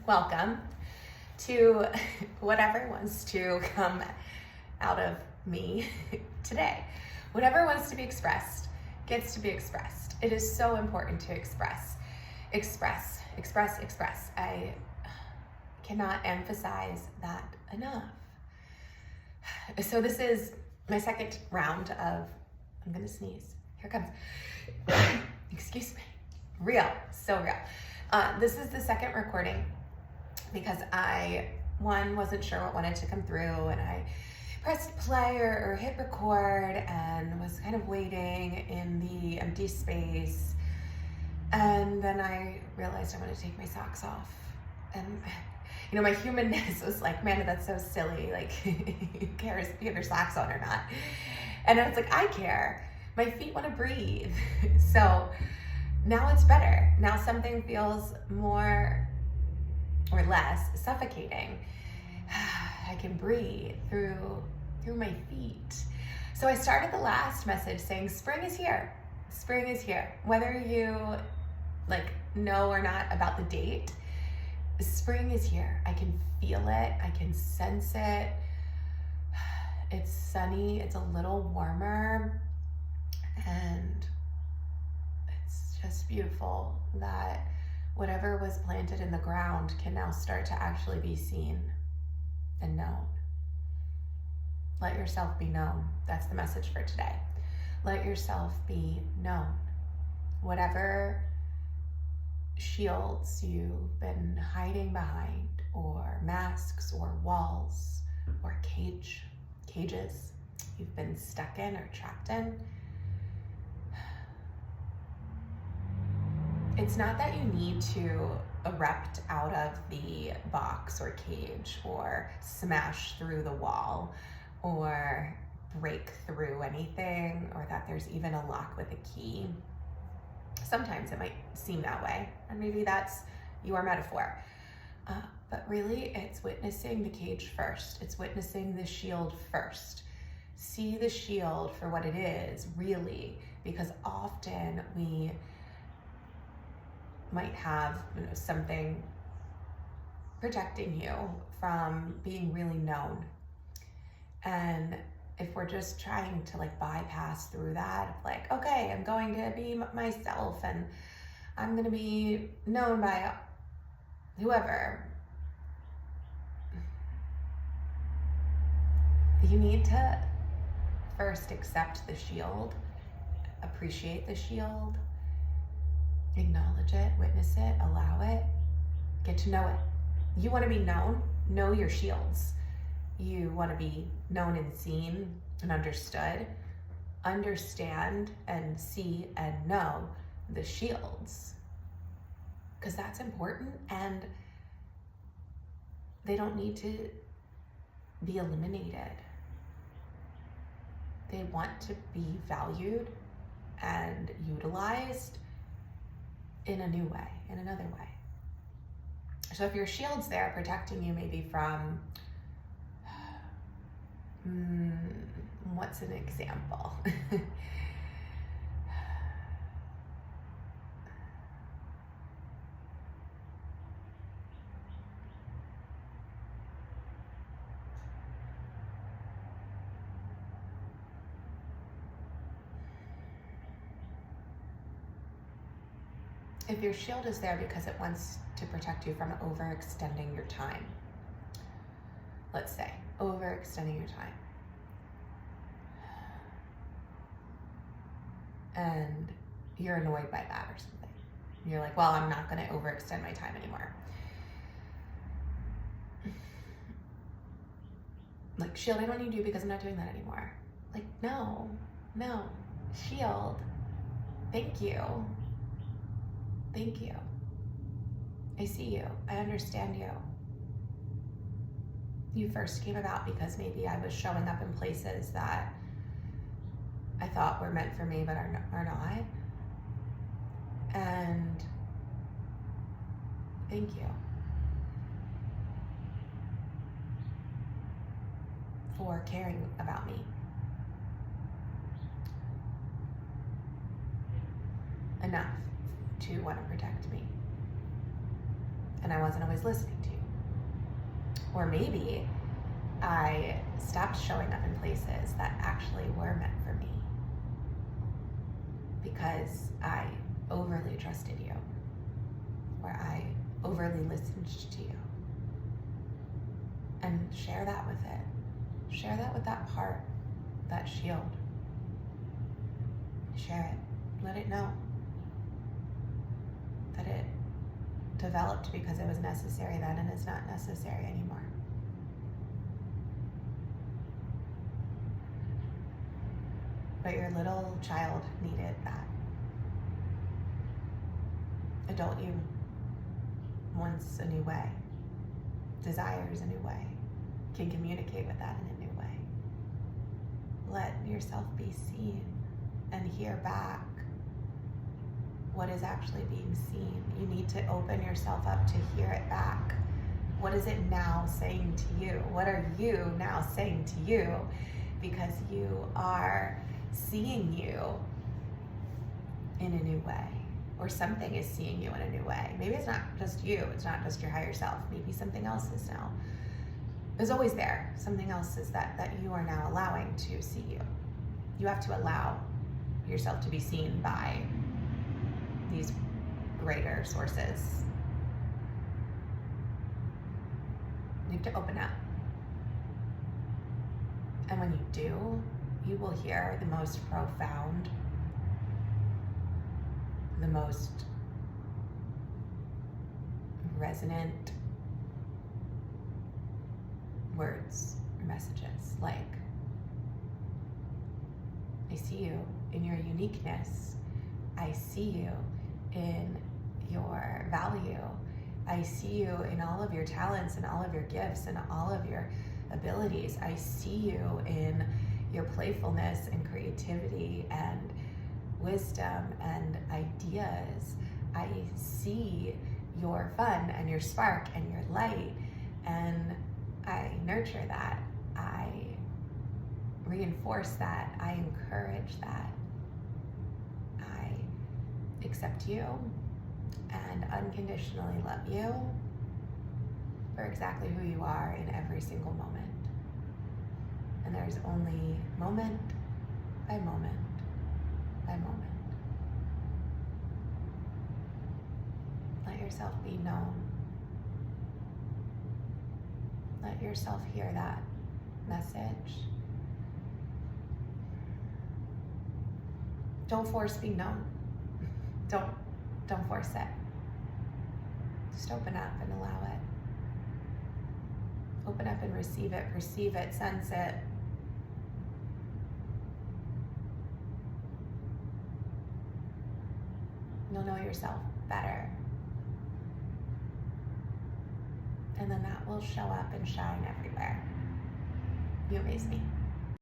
Welcome to whatever wants to come out of me today. Whatever wants to be expressed gets to be expressed. It is so important to express. I cannot emphasize that enough. So this is my second round of, I'm gonna sneeze. Here it comes. Excuse me. Real, so real. This is the second recording because I, wasn't sure what wanted to come through, and I pressed play or hit record and was kind of waiting in the empty space. And then I realized I wanted to take my socks off. And my humanness was like, man, that's so silly. Like, who cares if you have your socks on or not? And I was like, I care. My feet want to breathe. So now it's better. Now something feels more or less suffocating. I can breathe through my feet. So I started the last message saying, spring is here. Spring is here. Whether you know or not about the date, spring is here. I can feel it. I can sense it. It's sunny. It's a little warmer. And it's just beautiful that whatever was planted in the ground can now start to actually be seen and known. Let yourself be known. That's the message for today. Let yourself be known. Whatever shields you've been hiding behind, or masks, or walls, or cages you've been stuck in or trapped in, it's not that you need to erupt out of the box or cage or smash through the wall or break through anything, or that there's even a lock with a key. Sometimes it might seem that way, and maybe that's your metaphor. But really, it's witnessing the cage first. It's witnessing the shield first. See the shield for what it is, really, because often we might have something protecting you from being really known. And if we're just trying to bypass through that, okay, I'm going to be myself and I'm going to be known by whoever, you need to first accept the shield, appreciate the shield, acknowledge it, witness it, allow it, get to know it. You want to be known? Know your shields. You want to be known and seen and understood? Understand and see and know the shields, because that's important, and they don't need to be eliminated. They want to be valued and utilized in a new way, in another way. So if your shield's there protecting you maybe from, what's an example? If your shield is there because it wants to protect you from overextending your time, let's say, overextending your time, and you're annoyed by that or something. You're like, well, I'm not going to overextend my time anymore. Shield, I don't need you because I'm not doing that anymore. No, shield, thank you. Thank you. I see you. I understand you. You first came about because maybe I was showing up in places that I thought were meant for me but are not. And thank you for caring about me. Enough to want to protect me. and I wasn't always listening to you. Or maybe I stopped showing up in places that actually were meant for me because I overly trusted you, or I overly listened to you. And share that with it. Share that with that part, that shield. Share it. Let it know that it developed because it was necessary then and is not necessary anymore. But your little child needed that. Adult you wants a new way, desires a new way, can communicate with that in a new way. Let yourself be seen and hear back what is actually being seen. You need to open yourself up to hear it back. What is it now saying to you? What are you now saying to you? Because you are seeing you in a new way, or something is seeing you in a new way. Maybe it's not just you, it's not just your higher self. Maybe something else is now. There's always there. Something else is that you are now allowing to see you. You have to allow yourself to be seen by these greater sources. You have to open up. And when you do, you will hear the most profound, the most resonant words or messages, like, I see you in your uniqueness. I see you in your value. I see you in all of your talents and all of your gifts and all of your abilities. I see you in your playfulness and creativity and wisdom and ideas. I see your fun and your spark and your light, and I nurture that. I reinforce that. I encourage that. I accept you and unconditionally love you for exactly who you are in every single moment. And there's only moment by moment by moment. Let yourself be known. Let yourself hear that message. Don't force being known. Don't force it. Just open up and allow it. Open up and receive it, perceive it, sense it. You'll know yourself better. And then that will show up and shine everywhere. You amaze me.